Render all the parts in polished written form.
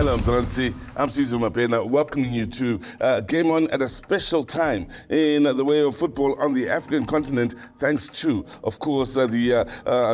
Hello, Mzansi. I'm Sizwe Mabena, welcoming you to Game On at a special time in the way of football on the African continent, thanks to, of course, the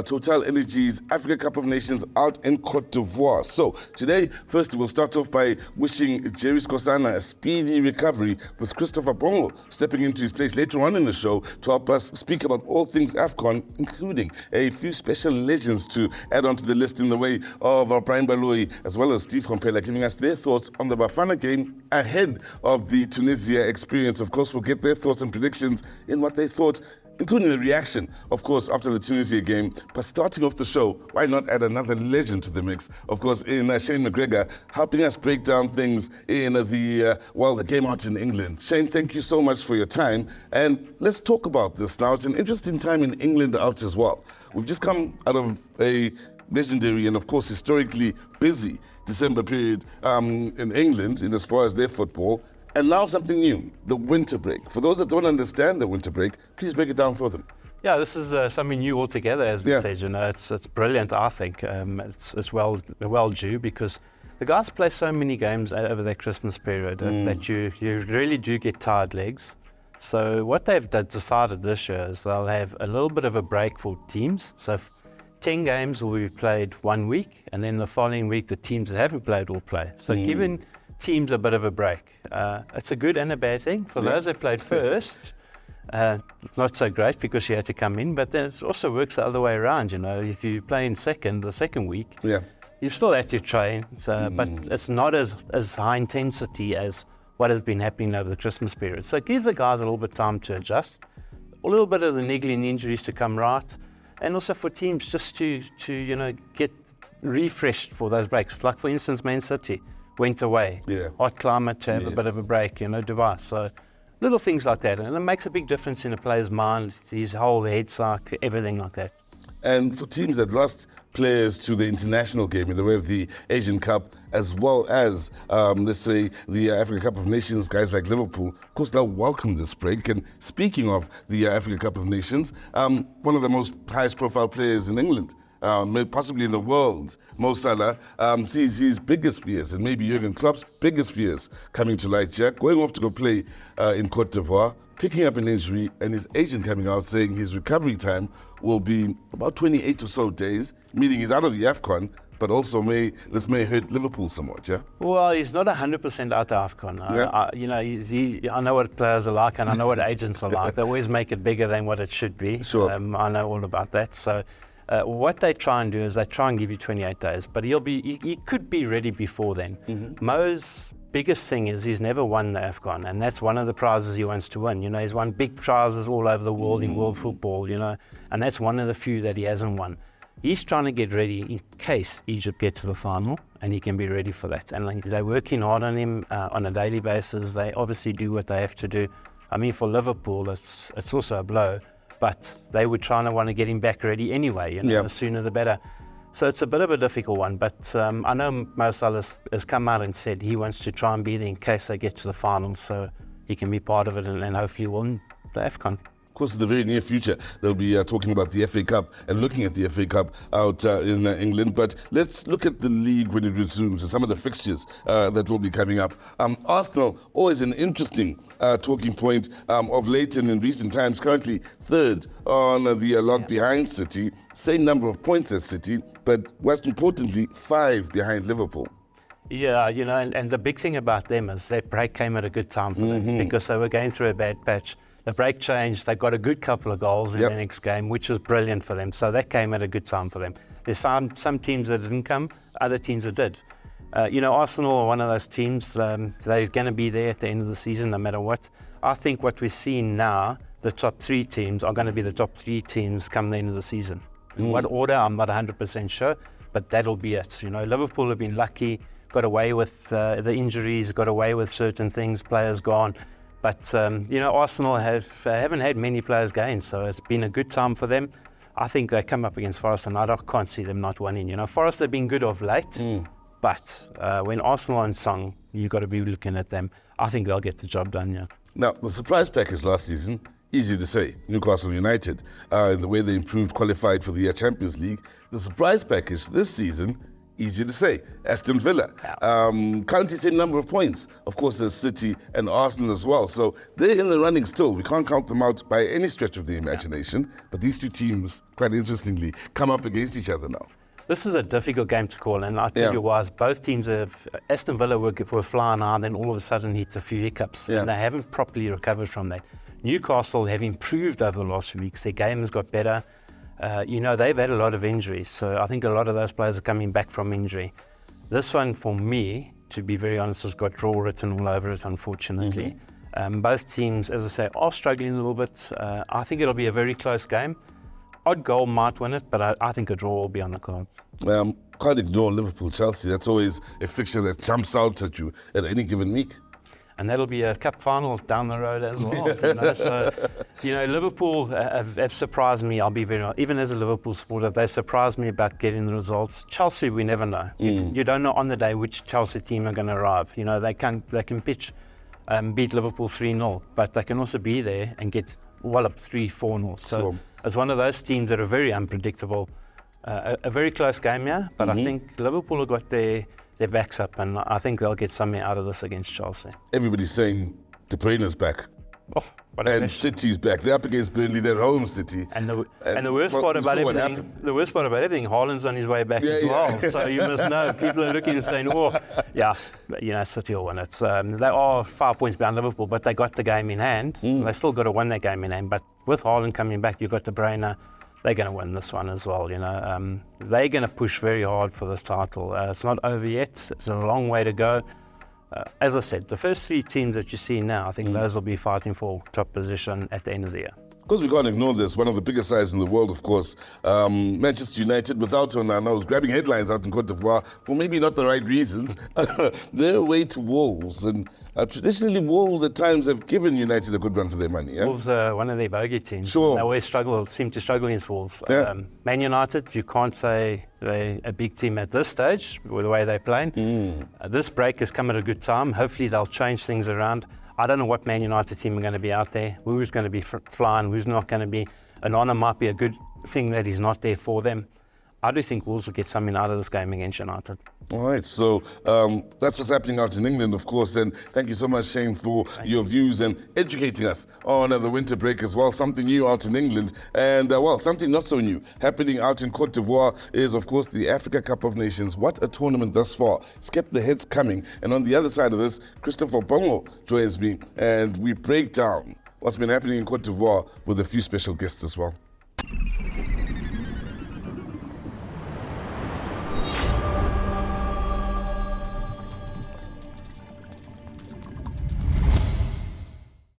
Total Energies Africa Cup of Nations out in Cote d'Ivoire. So today, firstly, we'll start off by wishing Jerry Skosana a speedy recovery, with Christopher Bongo stepping into his place later on in the show to help us speak about all things Afcon, including a few special legends to add on to the list in the way of Brian Baloyi, as well as Steve Kompela, giving us their thoughts on the Bafana game ahead of the Tunisia experience. Of course, we'll get their thoughts and predictions in what they thought, including the reaction, of course, after the Tunisia game. But starting off the show, why not add another legend to the mix? Of course, in Shane McGregor, helping us break down things in the game out in England. Shane, thank you so much for your time. And let's talk about this now. It's an interesting time in England out as well. We've just come out of a legendary and, of course, historically busy December period in England in as far as their football. And now something new, the winter break. For those that don't understand the winter break, please break it down for them. Yeah, this is something new altogether, as we said. You know, it's brilliant. I think it's well due, because the guys play so many games over that Christmas period that you really do get tired legs. So what they've decided this year is they'll have a little bit of a break for teams. So 10 games will be played 1 week, and then the following week the teams that haven't played will play. So giving teams a bit of a break. It's a good and a bad thing. For those that played first, not so great because you had to come in, but then it also works the other way around. You know, if you play in the second week, you still have to train, but it's not as high intensity as what has been happening over the Christmas period. So it gives the guys a little bit of time to adjust, a little bit of the niggling injuries to come right, and also for teams just to get refreshed for those breaks. Like, for instance, Man City went away, hot climate, to have a bit of a break, Dubai. So little things like that, and it makes a big difference in a player's mind, his whole head psyche, everything like that. And for teams that lost players to the international game in the way of the Asian Cup, as well as, let's say, the Africa Cup of Nations, guys like Liverpool, of course, they'll welcome this break. And speaking of the Africa Cup of Nations, one of the most highest profile players in England, possibly in the world, Mo Salah, sees his biggest fears, and maybe Jurgen Klopp's biggest fears, coming to light here, going off to go play in Cote d'Ivoire, picking up an injury, and his agent coming out saying his recovery time will be about 28 or so days, meaning he's out of the Afcon, but also this may hurt Liverpool somewhat, yeah? Well, he's not 100% out of Afcon. I know what players are like, and I know what agents are like. They always make it bigger than what it should be. Sure. I know all about that. So what they try and do is they try and give you 28 days, but he could be ready before then. Mo's biggest thing is he's never won the Afcon, and that's one of the prizes he wants to win. He's won big prizes all over the world in world football, and that's one of the few that he hasn't won. He's trying to get ready in case Egypt get to the final, and he can be ready for that. And they're working hard on him on a daily basis. They obviously do what they have to do. I mean, for Liverpool, it's also a blow, but they were trying to want to get him back ready anyway. The sooner the better. So it's a bit of a difficult one, but I know Mo Salah has come out and said he wants to try and be there in case they get to the final, so he can be part of it and hopefully win the Afcon. Of course, in the very near future, they'll be talking about the FA Cup and looking at the FA Cup out in England. But let's look at the league when it resumes and some of the fixtures that will be coming up. Arsenal, always an interesting talking point of late and in recent times, currently third on the log behind City, same number of points as City, but most importantly, 5 behind Liverpool. Yeah, and the big thing about them is that break came at a good time for them, because they were going through a bad patch. The break changed, they got a good couple of goals in the next game, which was brilliant for them. So that came at a good time for them. There's some teams that didn't come, other teams that did. Arsenal are one of those teams, they're going to be there at the end of the season no matter what. I think what we're seeing now, the top 3 teams are going to be the top 3 teams come the end of the season. In what order, I'm not 100% sure, but that'll be it. Liverpool have been lucky, got away with the injuries, got away with certain things, players gone. But, Arsenal haven't had many players gain, so it's been a good time for them. I think they come up against Forest, and I can't see them not winning. Forest have been good of late, but when Arsenal are in song, you've got to be looking at them. I think they'll get the job done, yeah. Now, the surprise package last season, easy to say, Newcastle United, in the way they improved, qualified for the Champions League. The surprise package this season, easier to say, Aston Villa. Currently same number of points. Of course, there's City and Arsenal as well. So they're in the running still. We can't count them out by any stretch of the imagination. But these two teams, quite interestingly, come up against each other now. This is a difficult game to call, and I'll tell you why. Both teams have, Aston Villa were flying high, and then all of a sudden hit a few hiccups, and they haven't properly recovered from that. Newcastle have improved over the last few weeks. Their game has got better. They've had a lot of injuries, so I think a lot of those players are coming back from injury. This one, for me, to be very honest, has got draw written all over it, unfortunately. Both teams, as I say, are struggling a little bit. I think it'll be a very close game. Odd goal might win it, but I think a draw will be on the cards. Can't ignore Liverpool-Chelsea. That's always a fixture that jumps out at you at any given week. And that'll be a cup final down the road as well. So, Liverpool have surprised me. I'll be very honest. Even as a Liverpool supporter, they surprised me about getting the results. Chelsea, we never know. You don't know on the day which Chelsea team are going to arrive. They can pitch, beat Liverpool 3-0, but they can also be there and get up 3-4-0. So it's one of those teams that are very unpredictable. A very close game, but I think Liverpool have got their backs up, and I think they'll get something out of this against Chelsea. Everybody's saying De Bruyne's back. And City's back. They're up against Burnley, their home City. And the worst part about everything, Haaland's on his way back as well. So you must know, people are looking and saying, City will win it. They are 5 points behind Liverpool, but they got the game in hand. They still got to win that game in hand. But with Haaland coming back, you've got De Bruyne. They're going to win this one as well. They're going to push very hard for this title. It's not over yet. It's a long way to go. As I said, the first three teams that you see now, I think those will be fighting for top position at the end of the year. Of course, we can't ignore this. One of the biggest sides in the world, of course. Manchester United, without Onana, was grabbing headlines out in Cote d'Ivoire for maybe not the right reasons. Their away to Wolves. And traditionally, Wolves at times have given United a good run for their money. Yeah? Wolves are one of their bogey teams. Sure. They always seem to struggle against Wolves. Yeah. Man United, you can't say they're a big team at this stage with the way they're playing. This break has come at a good time. Hopefully, they'll change things around. I don't know what Man United team are going to be out there, who's going to be flying, who's not going to be. Onana might be a good thing that he's not there for them. I do think Wolves will get something out of this game against United. All right, so that's what's happening out in England, of course, and thank you so much, Shane, for your views and educating us on the winter break as well. Something new out in England, and something not so new happening out in Cote d'Ivoire is, of course, the Africa Cup of Nations. What a tournament thus far. It's kept the heads coming, and on the other side of this, Christopher Bongo joins me, and we break down what's been happening in Cote d'Ivoire with a few special guests as well.